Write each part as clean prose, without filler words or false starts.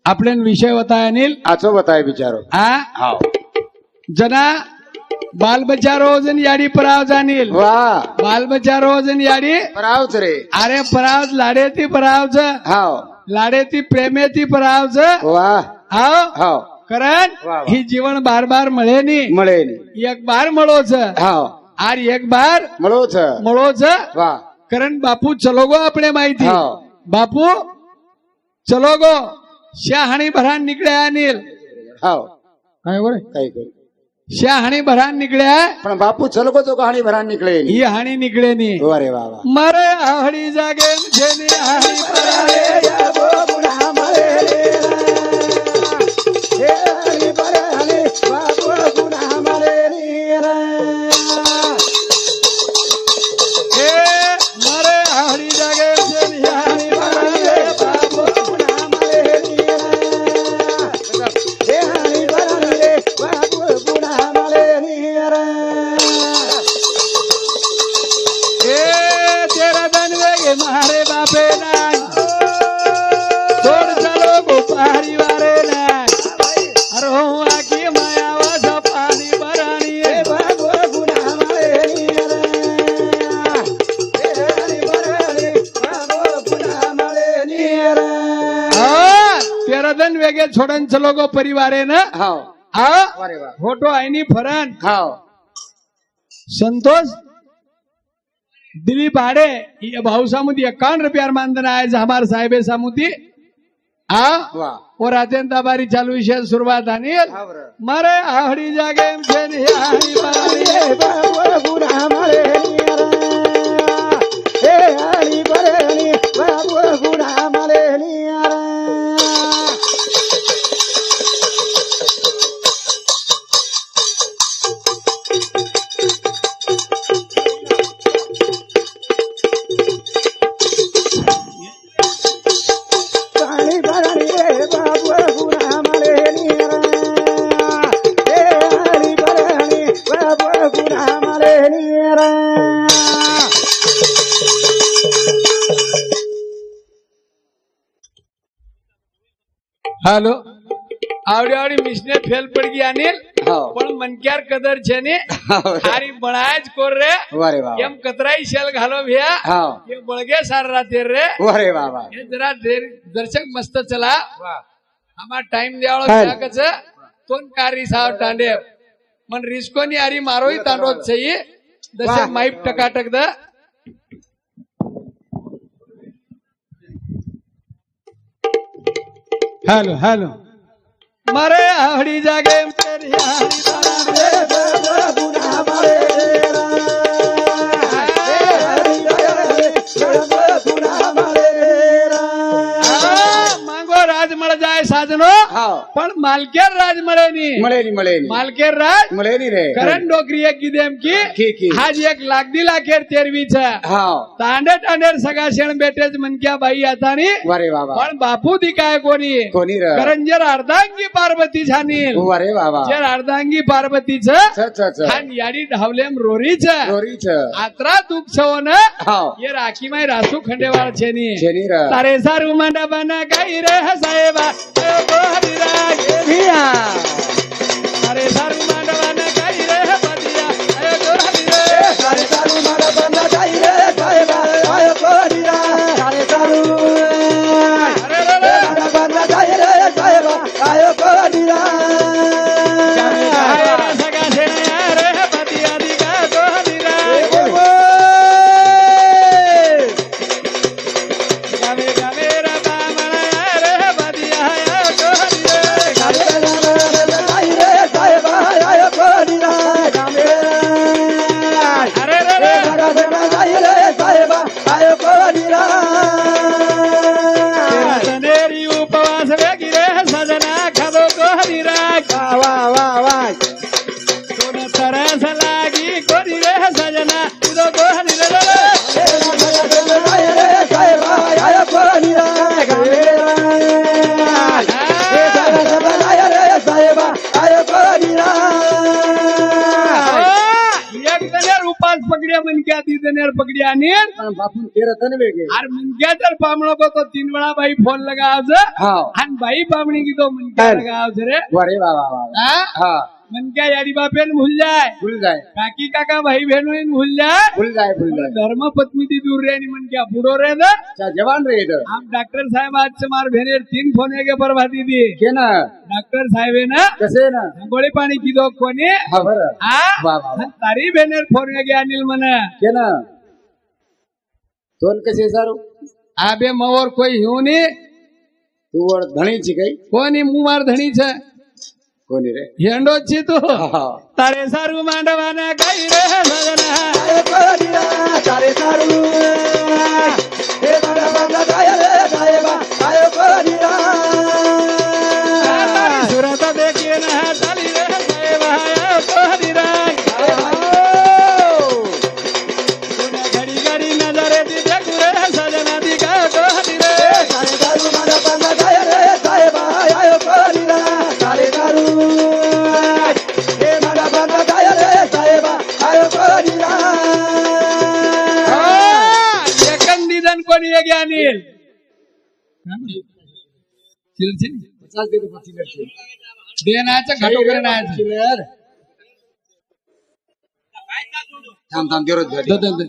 आपने विषय बताया अनिल आचो बताय बिचारो हाँ हाव जना बाल बच्चा रोजन याडी पराव अनिल वाह बाल बच्चा रोजन याडी परावच रे अरे पराव लाडे ती परावच हाव लाडे ती प्रेमे ती परावच वाह हाव हाव कारण वाह. ही जीवन बार बार મળે ની મળે ની એક બાર મળો છે હાવ આર એક બાર મળો છે મળો છે વાહ कारण बापू चलो गो આપણે माहिती हाव बापू चलो गो शहाणी भरान निकळ्या अनिल हाव काय बोले કઈ કઈ शहाणी भरान निकळ्या પણ બાપુ છલકો તો કહાણી ભરાન નીકળે ની ही हाणी निकळे नी વાહ રે વાહ વાહ मारे आहडी जागे जेनी हाणी परावे या गो बुढा मळे रे हे हाणी परावे बापू बुढा मळे रे हे मारे आहडी जागे जेनी हाणी परावे बापू बुढा मळे रे हे हाणी परावे बापू बुढा मळे रे तेरा धन वेगे मारे बापे नाय छोड़ चलो गोपारी वारे नाय अरे हो आकी माया वास पानी भरानी ए बाबू गुना मारे रे हरी भरानी बाबू गुना मारे रे तेरा धन वेगे छोड़न चलो गो परिवारे ना હાવ आ વાહ રે વાહ फोटो आईनी फरन હાવ संतोष दिलीप आडे ये भाऊ सामुदी 51 रुपया मानधन आहे हमार साहेबे सामुदी आ વાહ और अत्यंत बारी चालू विषय सुरुवात अनिल હાવ રે मारे आहडी जागे छेनी आहडी बारी ए बाबू गुना मारे निरा ए आहडी बरेनी बाबू गुना मारे निरा पाणी भरानी रे बाबू गुना मारे निरा ए आहडी बरेनी बाबू गुना मारे निरा हेलो आवड़ी आवड़ी मिसने फेल पड़ गई अनिल હાવ पण मनक्यार कदर छे ने હાવ हारी बनायज कोर रे વાહ રે વાહ एम कतराई शेल घालो भैया હાવ ये बळगे सार राते रे વાહ રે વાહ વાહ ये जरा दर्शक मस्त चला વાહ आम्हा टाइम द्यावळो हाय. त्याकच तोन कारी साव टांडे मन रिस्कोनी आरी मारोई तांडोत छई दर्शक वाह. माईप टकाटक द हेलो हेलो मारे आहडी जागे मेरी आहडी तारे बुढ़ा मारे मांगो राज मळ जाय साजनो હાવ पण मालकेर राज मळे नी મળે ની મળે ની मालकेर राज મળે ની रे करण डोकरी एक किदेम की. की हाज एक लागदी लाखेर तेरवी छ હાવ तांडे तांडेर सगा शेण बेटेज मनक्या बाई आता नी વાહ रे વાહ વાહ पण बापू दिकाय कोणी કોની રે कारण जर अर्धांगी पार्वती छानील વાહ रे वाह वाह जर अर्धांगी पार्वती छ छ छ छ हान याडी ढावलेम रोरी छ રોરી છે आत्रा दुख छो न હાવ ये राखी माई रासू खंडेवाळ छे नी જેની રે तारे सारू मांडा बना गाई रे हसाएबा ए गोहरी राग ए भिया तारे सारू मांडा बना गाई रे बदिया ए गोहरी रे तारे सारू मांडा बना गाई रे हसाएबा ए गोहरी राग तारे सारू अरे रे रे मांडा बना गाई रे हसाएबा ए गोहरी राग सगा से रे बदिया दिगा गोहरी राग गावे गावे रा बामणा रे बदिया ए गोहरी अरे रे रे सनेरी उपवास वेगी रे सजना खदो गोहरी राग वा वा वा कोण तरस लागी कोरी रे सजना खदो गोहरी रे एक जने रूपास पकड्या मन क्या ती जने बेनर पकड़ी आनी पण बापू तेर तन वेगे और मुनक्या तर पामणो को तो 3 वेळा बाई फोन लगाव छ हां आणि बाई पामणी की तो मुनक्या लगाव छ रे अरे वाह वाह वाह हां हां मुनक्या यारी बापेन भूल जाए भूल जाए काकी काका भाई बहनों भूल भूल जाए धर्म पत्नी थी दूर रे आणि मुनक्या बुडो रे द अच्छा जवान रे इधर आप डॉक्टर साहब आज से मार भेनेर 3 फोन के बर्बादी दी के ना डॉक्टर साहेब ना कसे ना गोळी पाणी की दो कोणी हां बर आ वाह वाह वाह. तारी भेनेर फोन के अनिल मना के ना तोन कसे सारू आबे मोर कोई ह्यू नी तू वर धणी छी कई कोणी मुमार धणी छे कोनी रे हेंडो छी तू हां तारे सारू मांडवाना कई रे सजना आयो कोरिया तारे सारू हे मांडवाना काय रे साहेबा आयो कोरिया तारी सुरत देखिए ना ताली रे साहेबा आयो कोरिया घड़ी घड़ी नजर दी देखू रे सजना दी का कोरिया तारे सारू मांडवाना काय रे साहेबा आयो कोरिया तारे सारू हे मांडवाना काय रे साहेबा आयो कोरिया निधन कोणी ये गया अनिल चिलचिल 50 दे तो 25 मिनट देनाचं घटो करण्याचं चिलर थांब देरो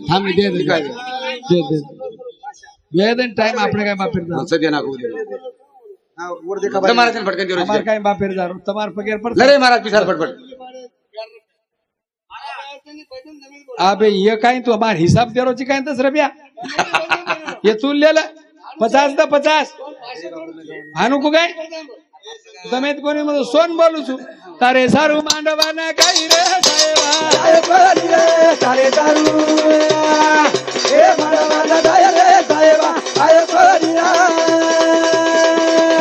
थांब दे वेदन टाइम આપણે કઈ બાપેર જાવ सध्या ना को दे हां वर देखा તમારા જન ફટકન देरो અમાર કઈ બાપેર જાવ તમાર પગેર પર लरे महाराज पिसार फटफट अबे ये काय तू हमार हिसाब देरो ची काय तस रबिया ये तू लेला 50 दा 50 आनु को काय તમે કોની મને સોન બોલું છું તારે સારું માંડવાના કઈ રે સાહેબા आयो कोरिया तारे सारू हे मांडवाना काय रे साहेबा आयो कोरिया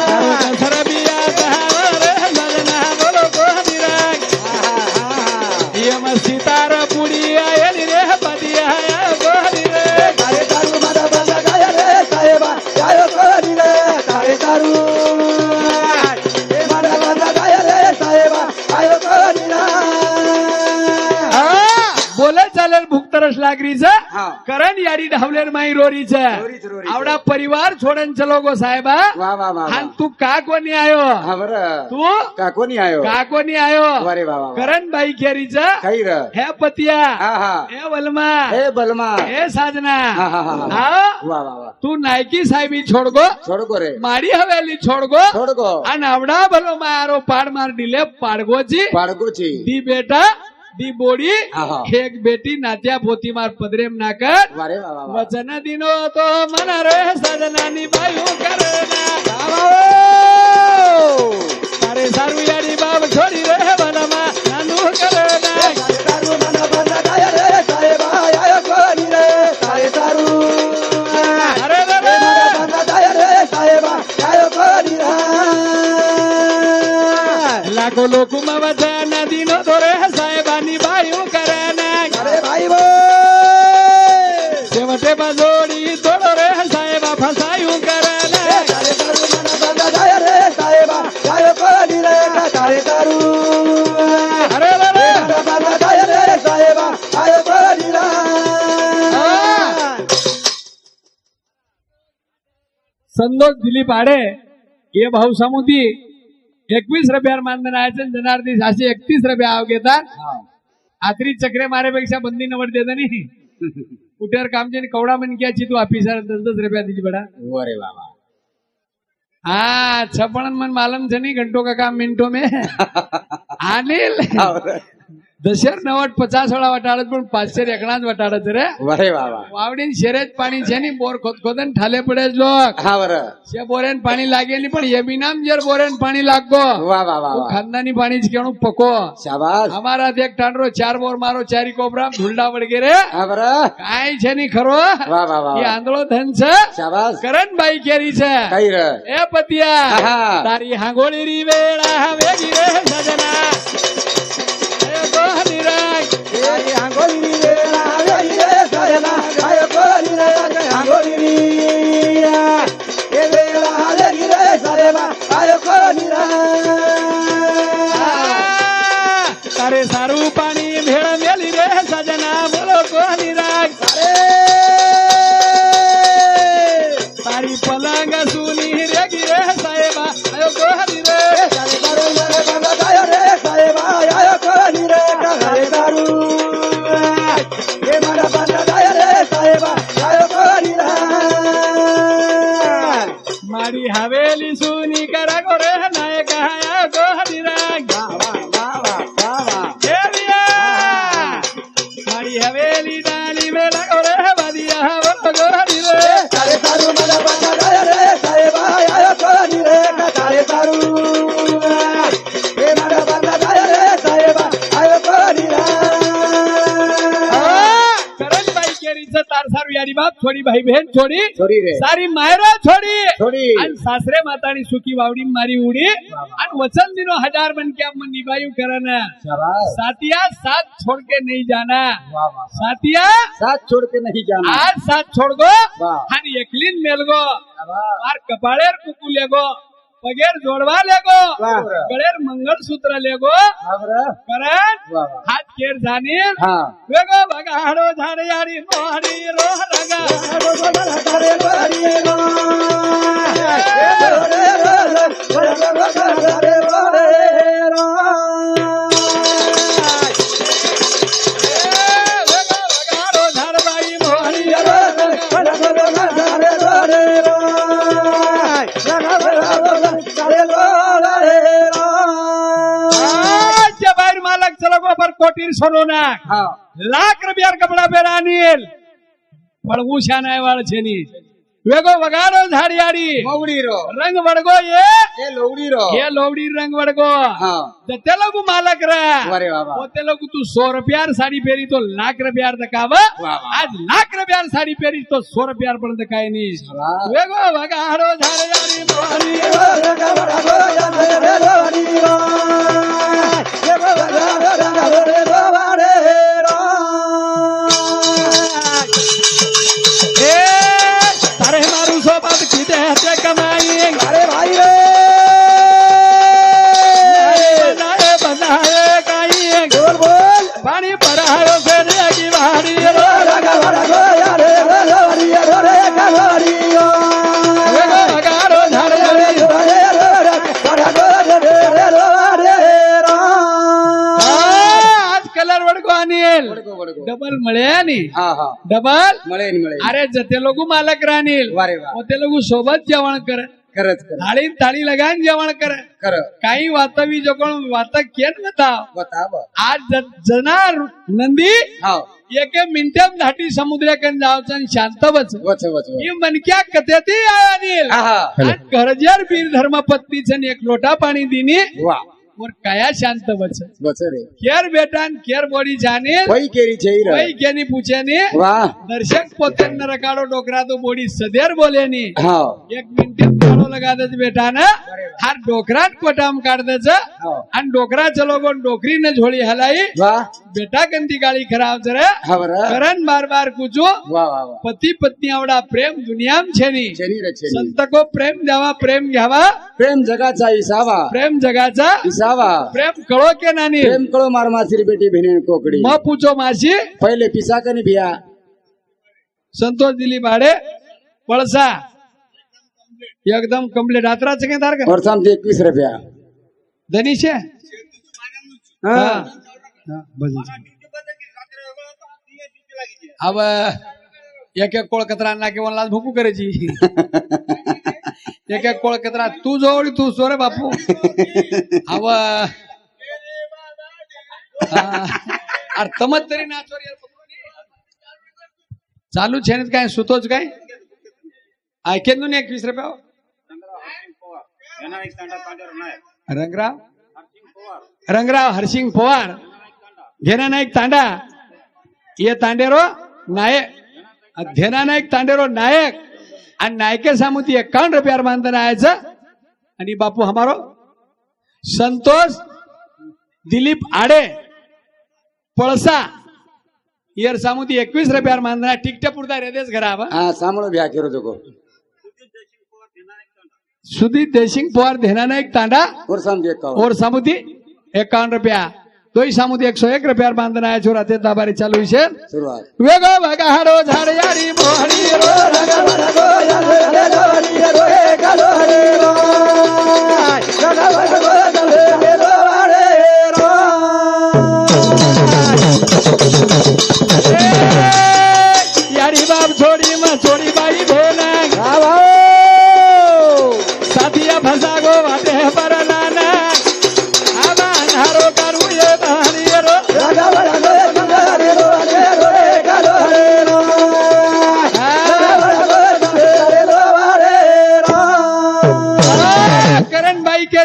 તારું સરબિયા સહાવ રે મલના બોલો કોહદીરા ये मस्ती तार पुड़ी आयली रे पदिया कोहदीरे तारे सारू मांडवाना काय रे साहेबा आयो कोरिया तारे सारू हे मांडवाना काय रे साहेबा आयो कोरिया बोले चालेल भूक तरस लागरीच हा. करण याडी धावलेर माई रोरीच रोरीचं. आवडा परिवार छोडन चलो गो साहेबा वाह वाह वाह आणि तू का कोणी आयो हां बर तू का कोणी आयो का कोणी आयो अरे वाह वाह करण बाई खेरीच काही र हे पतिया हां हां हे वलमा हे बलमा हे साजना हां हां हां हा वाह वाह वाह तू नायकी साहेबी छोडगो छोड़ को रे मारी हवेली छोडगो छोड़ को आणि आवडा भलो मारो पाड मार दिले पाडगोची पाडगोची दी बेटा दी बोडी हा, हा. एक बेटी नात्या पोती मार पदरेम नाकर वारे वाह वाह वाह वचन दिनो तो मन रे सजनानी बायू करना तारे सारू यारी बाब छोड़ी रे बलमा नानू करना तारे सारू मना बंदा काय रे साहेबा आयो कोरिया तारे सारू अरे रे रे मना बंदा काय रे साहेबा आयो कोरिया लाखो लोक वचन दिनो तो रे साहेबानी बायू करना अरे भाई वो शेवटे बाजोडी तोडो रे साहेबा फसायू करना तारे सारू मना बंदा काय रे साहेबा आयो कोरिया तारे सारू अरे रे रे मना बंदा काय रे साहेबा आयो कोरिया संदोष दिलीप आडे ये भाऊ समुदी 21 रुपयार मानधन आहे जनार्दीस असे 31 रुपया आव घेतात आत्री चक्रे मारेपेक्षा बंदी नवड देत नाही कुठेवर कामचे कवडा मनक्याची तू ऑफिसर 10 रुपया तिची बडा अरे वाह वाह हाँ छपड़न मन मालूम छे नहीं घंटों का काम मिनटों में अनिल दशर नवट 50 वाला वटाड़त पण 500 एकणाच वटाड़त रे अरे वाह वाह वावडीन शर्यत पाणी છે ની બોર ખોદન ઠાલે પડે જ લોક हां बर છે બોરેન પાણી લાગે ની પણ એ બી નામ જર બોરેન પાણી लागो वाह वाह वाह वाह खानदानी पाणी જ કેણું પકો शाबाश हमारा देख टांडरो 4 बोर मारो 4 कोबरा ढुलडा वडगेरे हां बर काय છે ની ખરો वाह वाह वाह ये आंधळो धन છે शाबाश करण बाई केरी છે काही र ए पतिया आहा. तारी हांगोळी री वेळा वेगी रे सजना ए गोहनीराय ए आंगोली रे आवेली रे सायना आयो कोरिया आंगोली रे ए वेला आवेली रे सायना आयो कोरिया तारे सारू पाणी भेळ मेली रे सजना बोलो गोहनीराय अरे मारी हवेली सुनी करा गो रे नायक आया गो हरिराग मारी हवेली डाली में लगो रे बदिया वो गो हरिराग तारे तारू मला बंदा जाय रे साहेबा आयो कोणी रे तारे तारू ए मला बंदा जाय रे साहेबा आयो कोणी रे करण बाई केरीचं तार सारू यारी बाप छोडी भाई बहन छोडी छोडी रे सारी मायरा छोडी छोडी आणि सासरे मातानी सुकी वावडी मारी उडी आणि वचन दिनो 1000 मन क्या मन निभायू करना शाबाश साथिया साथ छोड़ के नहीं जाना वाह वाह साथिया साथ छोड़ के नहीं जाना आज साथ छोड़ गो वाह आणि एकलीन मेल गो शाबाश मार कपाळेर कुकू लेगो पगेर जोडवा लेगो वाह गळेर मंगळसूत्र लेगो आवरा करण वाह वाह हात केर जाणीर हां वेगो बगाडो झाड याडी मोहडी रोह रगा तारे वारी रो तारे वारी रो वेगो बगाडो झाड बाई मोहडी बाहेर मालक चलो गो पर कोटीर सोनो ना लाख रुपयार कपड़ा पेरा अनिल पण उषा नाही वाळ छेनी वेगो वगाडो झाडियाडी मौडी रो रंग वडगो ये लोवडी रो ये लोवडी रंग वडगो हां तो तेलुगु मालक रे अरे बाबा वो तेलुगु तू 100 रुपयार साडी पेरी तो लाख रुपयार दकाव आज लाख रुपयार साडी पेरी तो 100 रुपयार पण दकाय नी वेगो वगाडो झाडियाडी मोहनी अरे मारू सोबत किती हते कमाई अरे भाई रे बनाए काही बोल बोल पाणी परायो फेरे की वाडी वगाडो झाडियाडी आज कलर वडको अनिल डबल मळे आणि डबल अरे जते लोक मालक राहतील ते लोक सोबत जेवण कर थाळी थाळी लगान जेवण कर काही वातावी जकोण वाता केन बताव आज जनार नंदी एके मिनिटात घाटी समुद्राकन जावचं आणि शांत बच ही मनक्या कथेती अनिल घरजार बीर धर्मपत्नीचं एक लोटा पाणी दिनी और कया शांत बच रे केर बेटान केर बोडी जाने वही केरी चाहिए वही केनी पूछेनी वाह दर्शक पोते न रकाडो डोकरा तो बोडी सदेर बोलेनी हाँ 1 मिनिट ताळो लगा दच बेटा ना हार डोकरात कोटाम काढ दच आणि डोकरा चलो गो डोकरी न झोळी हलाई वाह बेटा कंती गाळी खराब जरे करण बार बार कुचो वाह पती पत्नी आवडा प्रेम दुनियाम छेनी संत को प्रेम द्यावा प्रेम घ्यावा प्रेम जगाचा इसावा प्रेम जगाचा प्रेम कळो के नानी प्रेम कळो मार मासी बेटी बहिणी कोकडी म पूछो मासी पहिले पिसा कनी भिया संतोष दिली भाडे पळसा एकदम कम्प्लीट आत्राच के तार का और सामने 21 रुपया धनीश है हाँ अब एक कोळ कचरा आणला की वनला भूकू करायची एक कोळ कचरा तू जवळ तू सोरे बापू अब अरे तमत तरी नाचवर चालू छे काय सुतोच काय ऐकेन 21 रुपया रंगराव हरसिंग पवार घेना नाईक तांडा ये तांडेरो नायक घेना नाईक तांडेरो नायक आणि नायके सामुती 51 रुपयार बांधना आयचं आणि बापू हमारो संतोष दिलीप आडे पळसा यर सामुती 21 रुपयार बांधना टिकटे पुरता रेदेश घरा हाँ सामनो ब्याह करो देखो सुदीप देसिंग पवार धेना नाईक तांडा और सामुती 51 रुपया दोई सामुदी 101 रुपयार बांधना है छोरा ते दाबारी चालू है शुरुआत वेगो बगाडो झाड याडी मोहडी रो यारी बाप छोड़ी मा छोड़ी बाई भेना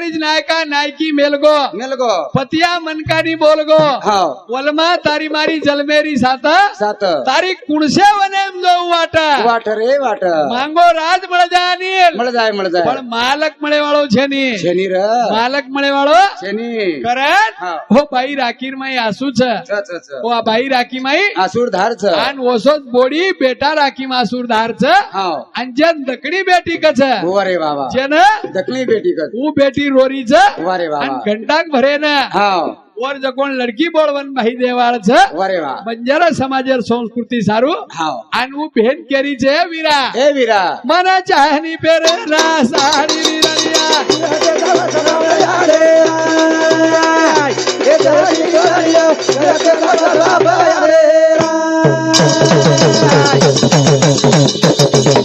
ज नायका नायकी मेलगो मेलगो पतिया मनकानी बोलगो हाव वलमा तारी मारी जलमेरी सात सात तारी कुणसे वने जो वाट वाट रे वाट માંગો રાજ મળે જાય અનિલ मळ जाय પણ માલક મળે વાળો છે ની શેની ર માલક મળે વાળો શેની કરણ હા ઓ ભાઈ રાખીર માં આસુ છે ઓ આ ભાઈ રાખી માં આસુર ધાર છે આન ઓસો બોડી બેટા રાખી માં આસુરધાર છે હાવ અંજન દકડી બેટી કે છે વારે વાવા જેને દકલી બેટી કર હું બેટી રોરી છે વારે અને વાવા ઘંટાક ભરે ને હાવ ઓર જકોણ લડકી બોળવન ભાઈ દેવાળ છે વારે વાહ બંજારા સમાજર સંસ્કૃતિ સારું હાવ આનું બેન કેરી છે વીરા એ વીરા મને ચાહની પેરે ના સાડી વીરલિયા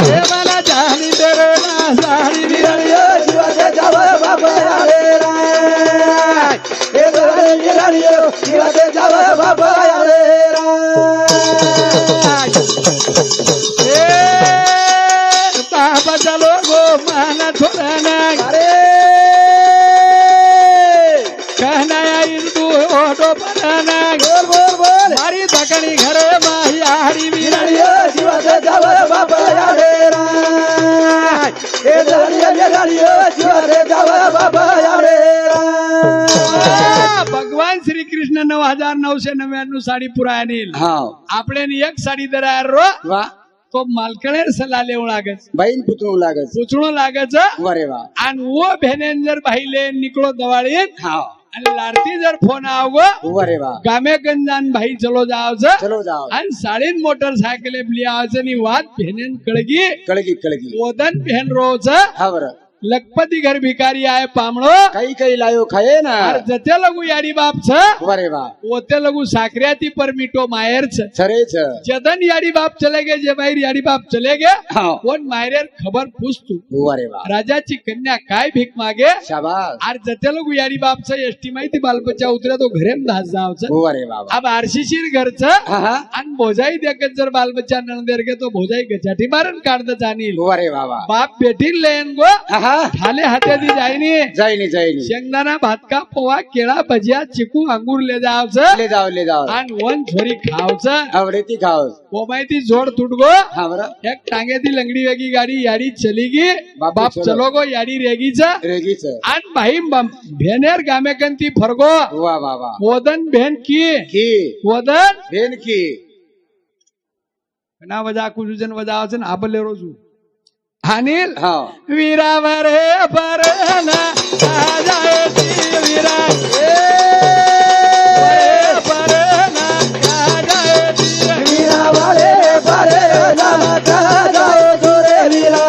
એ મને ચાહની પેરે ના સાડી વીરલિયા એ તાપ ચલો ગો માના છોરાના कहना इंदू ओटो पराना बोल बोल बोल मारी दकनी घरे माहियाड़ी वीरलिया जीवते जावे बाबा यारे राय ए दरिया दरिया जीवते जावे बाबा यारे राय भगवान श्री कृष्ण 9999 साडी पुराय अनिल हाव આપણે ની એક સાડી દરાર રો વાહ તો માલકણે સલા લેવું લાગે છે બહેન પૂતળું લાગે છે પૂછણો લાગે છે વારે વાહ આન વો ભેનેન્જર ભાઈ લે નીકળો દવાળી હાવ અને લારતી જર ફોન આવગો વારે વાહ ગામે ગંજાન ભાઈ ચલો જાવ છે ચલો જાઓ અને સાડીન મોટરસાયકલ લી આવે છે ની વાત ભેનેન કળગી કળગી ઓદન ભેન રો છે હાવર લખપતિ ઘર ભિખારી આય પામણો કઈ લાયો ખાયે ના અર જતે લગુ યાડી બાપ છે વારે વાહ ઓતે લગુ સાકરિયાતી પર મીઠો માયર છે છરે છે જદન याडी बाप चले गए जे भाई याडी बाप चले गए हाव कोण मायरेर खबर पूछतू वारे वाह राजाची कन्या काय भीक मागे शाबाश आर जते लोग याडी बाप च एसटी माहिती बालबच्चा उतरे तो घरेम धास जावच वारे वाह अब आरसीशीर घरच हा हा अन भोजाई देखत जर बालबच्चा नंदेर गे तो भोजाई गजाठी मारन काढद जाणील वारे वाह वाह बाप बेटीन लेन गो हा हा ठाले हाते दी जायनी जायनी शेंगदाणा भातका पोवा केळा भजिया चिकू अंगूर ले जावच ले जाओ अन वन छोरी खावच आवडती खाओ वो माहिती जोड तुटगो हा बरं एक टांगेती लंगडी वेगी गाडी याडी चली गी बापू बाप चलो. चलो गो याडी रेगीच रेगीच आन भाई भेनेर गामे कंती फरगो वाह वाह वाह वदन भेन की वदन बेन की ना वजा कुजन वजावच न आबले रोजू अनिल हा वीरावरे परना जाए ती वीरा परना जाए ती वीरा वाले पारे ना का जाओ जोरे वीरा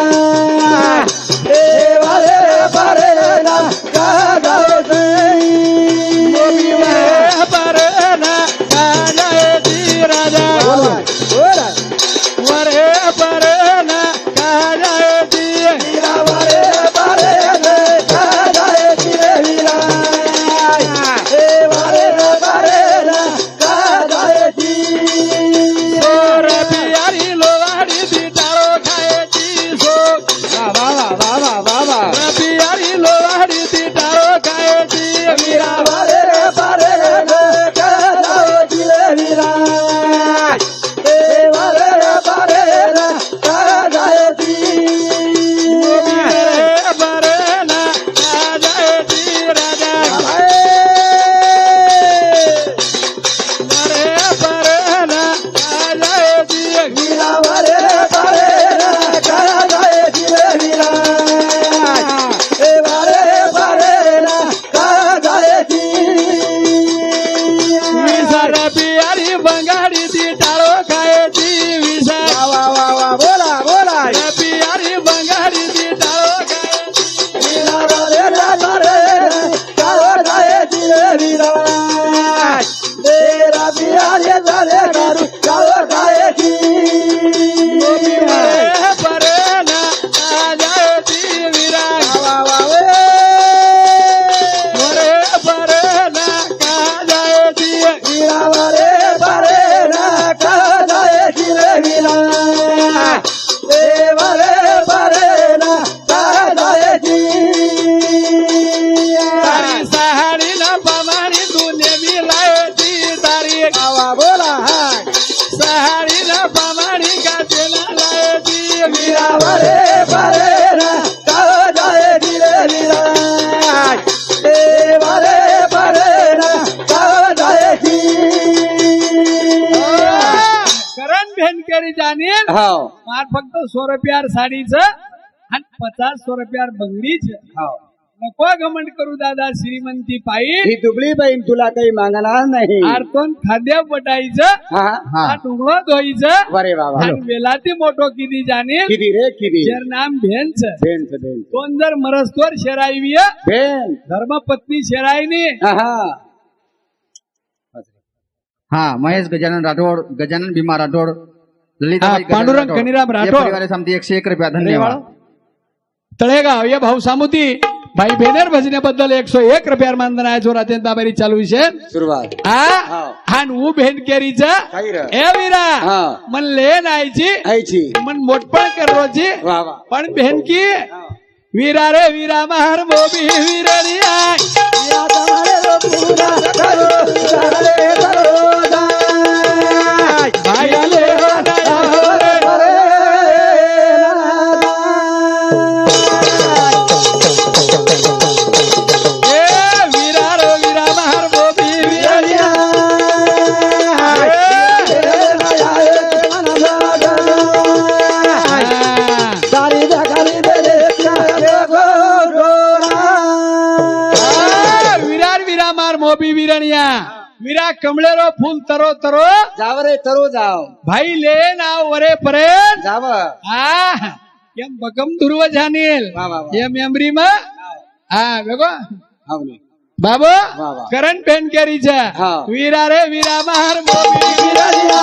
ए वाले पारे ना का जाओ परना जाए ती राजा बोला वरे परना जाए ती वीरा वाले पारे ना का जाए ती वीरा ए वाले पारे ना का जाए ती सोर पियारी लोवाडी बिटाळो खायची सो वाह पियारी लोवाडी बिटाळो खायची वीरा वाले पारे ना का जाओ ती वीरा ए वाले पारे ना का जाए ती बरना जायती राजा मरे बरना जायती वीरा वाले पारे ना का जाए ती वीरा ए वाले पारे ना का जाए ती विसर पियारी बंगाडी बिटाळो खायची विसर वाह बोला पियारी बंगाडी बिटाळो खायची वीरा वाले पारे ना का जाए ती वीरा तेरा बियाले वाले दारू का जाए ती बरना जायती विरा वाह मरे बरना जायती वीरा वाले पारे ना का जाए ती वीरा ए वाले पारे ना का जाए ती तरी जाणील हो मार फक्त 100 रुपयार साडीचं आणि 50 रुपयार बंगडीच हो नको घमंड करू दादा श्रीमंती पायी ही दुबळी बहीण तुला काही मागणार नाही आरतोन खाद्य पटायचं हा हा टुंगळं धुवायचं बरे बाबा आणि वेलाती मोठो किती जाणील किती रे किती जर नाम भेंच भेन भेन कोण जर मरस्तोर शेराईवी भेन धर्मपत्नी शेराईनी हा हा महेश गजानन राठोड गजानन भीमा राठोड ललिता हा, पांडुरंग खनिराम राठोड. समती 101 रुपया धन्यवाद तळेगाव या भाऊ सामुती भाई बेनर भजण्याबद्दल 101 रुपयार मानधन आहे जो रात्री ताबेरी चालू विषय सुरुवात हा ऊ भेंड केरीचा काही रे ए वीरा हा मन लेन आयची आईची मन मोठपण करोची वा वा पण भेंड की वीरा रे वीरा महार मोबी वीरणी आय या तुम्हारे रो पूरा करो रे करो दाय भाई आले हो ना हो रे. ए वीरा रे वीरा महार मोबी वीरणी सारी जगाली बेले विरार वीरा मार मोबी वीरणिया वीरा कमळेरो फूल तरो तरो जाव रे तरो जाव भाई ले नाव वरे परेन जाव एम बकम दुर्व जानील वा वा वा एम एमरी म बेगो हावले बाबू वा वा करंट पेन करीचा हा. वीरा रे वीरा मार मोबी वीरणिया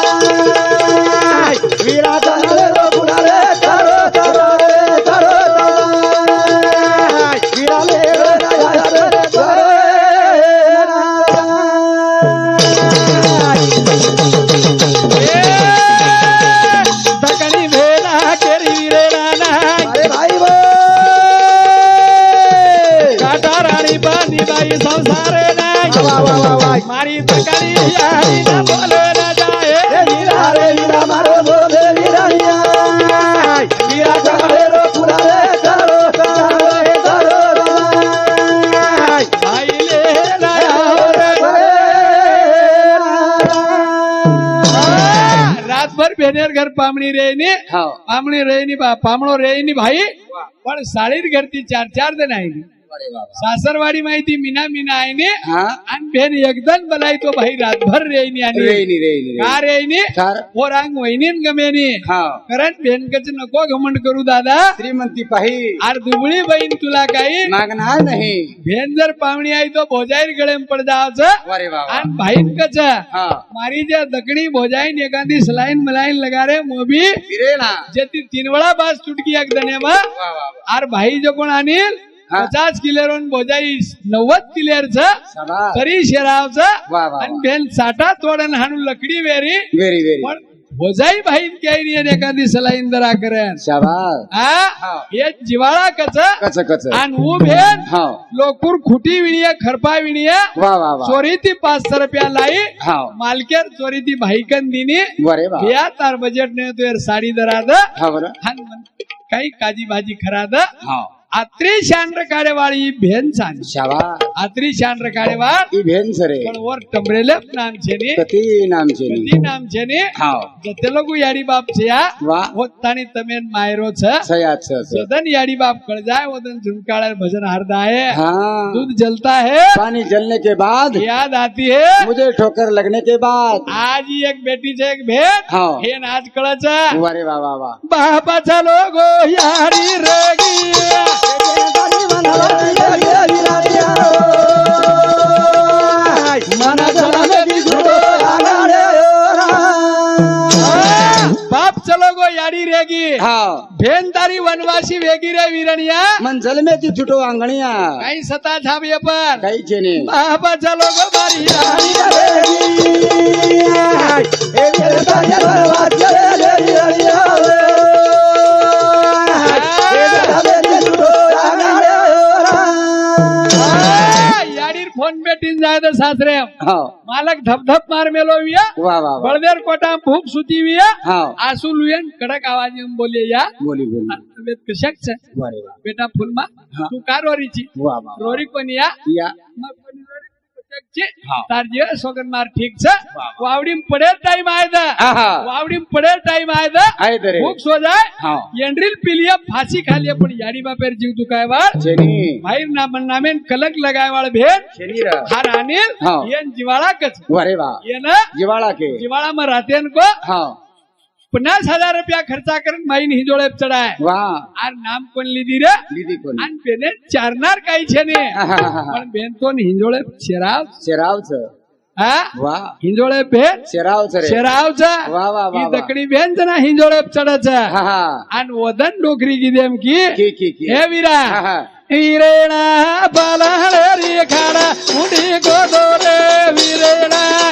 वीरा तनाले रो पूरा रे तरो तरो रे तरो वीरा ले रो राजा रे तरो तकनी भेला केरी वीरे राणा अरे भाई वो काटा राणी बांधी बाई संसारे नाही वा वा वा वा मारी तकनी यारी न बोले न जाए रे वीरा मारो बोले वीरानिया वीरा तनाले रो पूरा रे तरो तरो रे तरो भाई ले लाया रे रातभर भेनेर घर पामणी रेनी हाव पामणी रेनी पामणो रेनी भाई पण साडीत घरती 4 जण आहे अरे बाबा सासरवाडी माहिती मीना मीना आहे नी हा आणि भेन एकदम बलाई तो भाई रातभर रेनी आणि रेनी का रेनी कार पोरांग वहिनीन गमेनी हाव कारण भेनकच नको घमंड करू दादा श्रीमंती पाही आर दुबळी बहीण तुला काही मागणार नाही भेन जर पाहुणी आहे तो भोजाईर गळेम पडदावचं अरे बाबा आणि भाईन कच हा मारी ज्या दकणी भोजाईन एखादी सलाईन मलाईन लगा रे मोबी फिरे ना जे ती 3 वेळा बास तुटकी एक दण्यामा वा वा आर भाई जो कोण आणील हा. 50 किलेरून भोजाई 90 किलेरच शाबास तरी शेरावच वा वा आणि भेन साठा तोडन हाणून लकडी वेरी व्हेरी व्हेरी पण भोजाई भाईन काही एखादी सलाईन दरा करेन शाबास हा हा. हे जिवाळा कच कच कच आणि ऊ भेन हाव लोकूर खुटी विणिया खरपा विणिया वा वा वा चोरी ती 500 रुपया लाई हाव मालकेर चोरी ती भाईकन दिनी बरे बा या तार बजेट ने तो साडी दराद हा बरं काही काजी भाजी खराद हाव आत्री शांड्र काडेवाळी भेन सांग शाबास आत्री शांड्र काडेवाळ ई भेन सरे पण वर टमरेले नाम छेनी कती नाम છે ती नाम छेनी हाव जते लोगु याडी बाप छया वा होतानी तमेन मायरो छ सयात छ सदन याडी बाप कळ जाय वदन झुमकाळ भजन हरदा है हाँ दूध जलता है पानी जलने के बाद याद आती है मुझे ठोकर लगने के बाद आज ही एक बेटीचे एक भेट हाव हे आज कळच अरे वा वा वा बापाचा लोगो यारी रेगी बाप चलो गो याडी रेगी हाँ भेनदारी वनवासी वेगी रे वीरणिया मंजल में ती छुटो आंगणिया काही सता झाबिये पर काही छेने बापाचा लोगो मारी राणी याडीर फोन बेटीन जाय तर सासरे हाँ मालक धपधप मार मेलो विया वाह वाह वाह बळदेर कोटा भूक सुती विया हाँ आसू लुयन कडक आवाज में बोले या बोली बोली तबियत कशक छे वाह वाह बेटा फुलमा हाँ. तू का रोरीची वाह वाह रोरी कोणी या या मग कोणी रोरी તાર જે સોગન માર ઠીક છે વાવડી પડે ટાઈમ આયદા વાવડી પડે ટાઈમ આયદા ભૂખ સો જાય એન્ડ્રીલ પીલિયા ફાંસી ખાલી પણ યાડી બાપેર જીવ દુખાય વાળ ભાઈ ના નામે કલક લગાય વાળ ભેર હાર આનીલ એન જીવાળા કચ એના જીવાળા માં રાતે કો 50,000 રૂપિયા ખર્ચા કરીને માઈ ની જોડે ચડાય આ નામ કોણ લીધી રે આન બેને ચારનાર કાઈ છે ને પણ બેન તો હિંજોળે શેરાવ છે હા વાહ હિંજોળે બેન શેરાવ છે ઈ દકડી બેન જના હિંજોળે ચડે છે આન વદન ડોકરી કીધે એમ કી હે વીરા વીરેણા બાલાળે રે ખાડા ઉડી ગોદો રે વીરેણા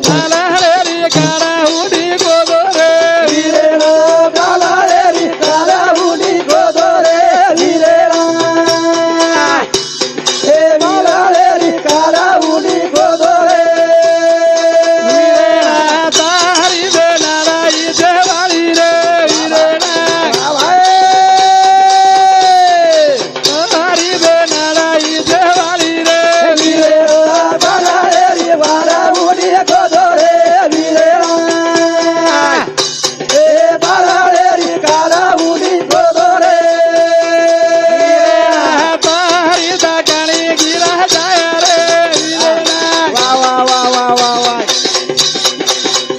બાલાળે રે ખાડા ઉડી ગોદો રે વીરેણા બાલાળે રે ખાડા ઉડી ગોદો રે વીરેણા એ બાલાળે રે ખાડા ઉડી ગોદો રે વીરેણા તારી બેનાળા ઈ દેવાળી રે વીરેણા તારી બેનાળા ઈ દેવાળી રે વીરેણા બાલાળે રે વાળા ઉડી ગોદો રે વીરેણા એ બાલાળે રે ખાડા ઉડી ગોદો રે તારી દાકાણી ગીરા જાય રે વીરેણા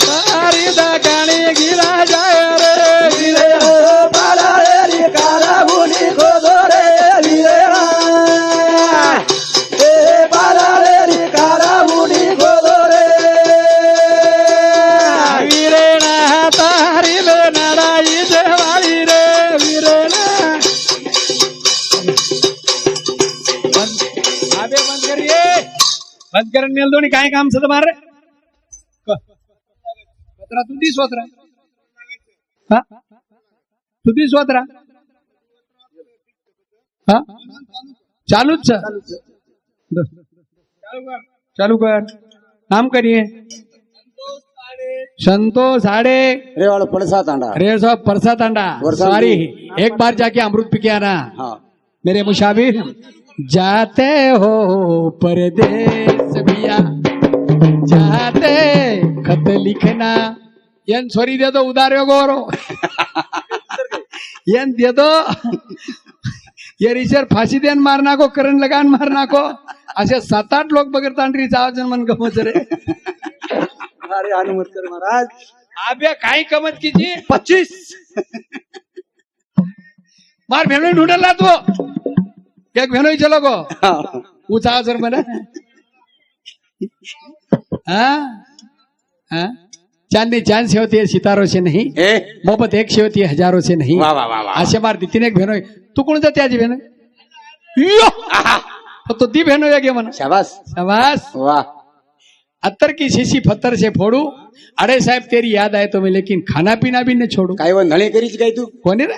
તારી દાકાણી ગીરા જાય રે વીરેણા બાલાળે રે ખાડા ઉડી ગોદો રે વીરેણા એ બાલાળે રે ખાડા ઉડી ગોદો રે વીરેણા તારી બેનાળા ઈ દેવાળી રે વીરેણા બંધ કરીએ બંધ કરીને મેલ દો ની કાંઈ કામ છે તમારે પતરા તું દી સોતરા હા તું દી સોતરા હા ચાલુ જ છે ચાલુ કર નામ કરીએ संतोष साड़े रेवाड़ पड़सा तांडा रेड़ परसा तांडा सॉरी एक बार जाके अमृत पी के आना मेरे मुशाबिर जाते हो परदेश भैया जाते खत लिखना येन सॉरी दे दो उधार गोरो येन दे दो ये रिशर फांसी देन मारना को करण लगान मारना को असे 7-8 लोग बगर तांडरी जावजन मन गमत रे अरे अनुमत कर महाराज आप काही कमत कीजिए 25 मार भेणो ढूंढला तो एक भेणो ही चलो को ऊंचा सर बना हाँ हाँ चांदी चांद से होती है सितारों से नहीं मोहब्बत एक से होती है हजारों से नहीं आशे मार दी तीन एक भेणो तू कौन जाते आज भेणो तो दी भेणो या मन शाबाश शाबाश वाह 70 की शीशी पत्थर से फोड़ू अरे साहब तेरी याद आए तो मैं लेकिन खाना पीना भी न छोड़ू काय वो नळे करीच काय तू कोणी रे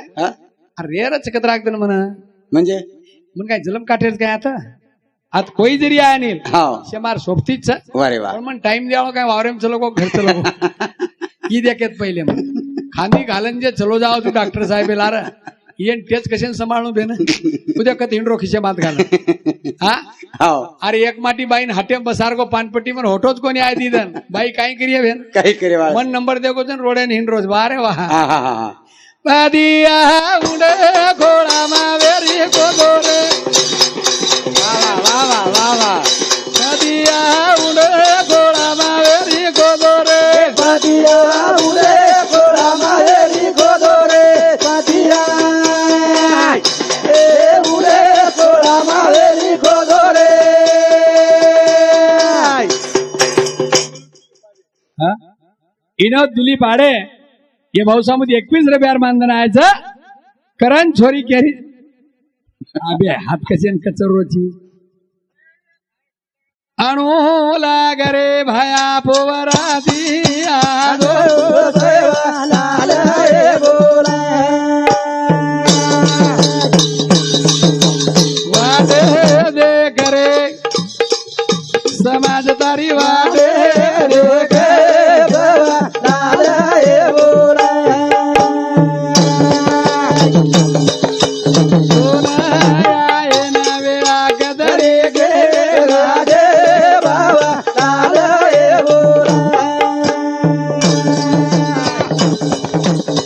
अरे रे चकत राखदन म्हणा म्हणजे मन काय जलम काटेर काय आता आत कोई जरी आया नाही हा शे मार सोबतीच वारे वा पण मन टाइम द्यावा काय वावरेम चलो को घर चलो की देकेत पहिले मन खांदी घालन जे चलो जाओ तू डॉक्टर साहेब लार येन तेच कशेन सांभाळू बेन उद्या कत हिंडरो खिशे मात घाल हा अरे एक माटी बाईन हाटे बसार को पानपट्टी में होटोच कोणी आय दीदन बाई काय करिये बेन काही करे वा मन नंबर देखो जन रोडे हिंडरोज वारे वाह बादिया उडे घोडा मावेरी गोदोरे वाह वाह वाह वाह वाह बादिया उडे घोडा मावेरी गोदोरे बादिया उडे घोडा मावेरी गोदोरे बादिया ए उडे घोडा मावेरी गोदोरे इनो दिली पाडे ये भाऊसामध्ये 21 रुपयार मानधन आयचं करण छोरी केरी अबे हात कसे कचरोची अणू लागरे भाया पोवरा दिया दो लाल रे बोला वादे दे करे समाज तारी वादे दे लाल रे बोला सोना आये ना वेळा गदरे गे रे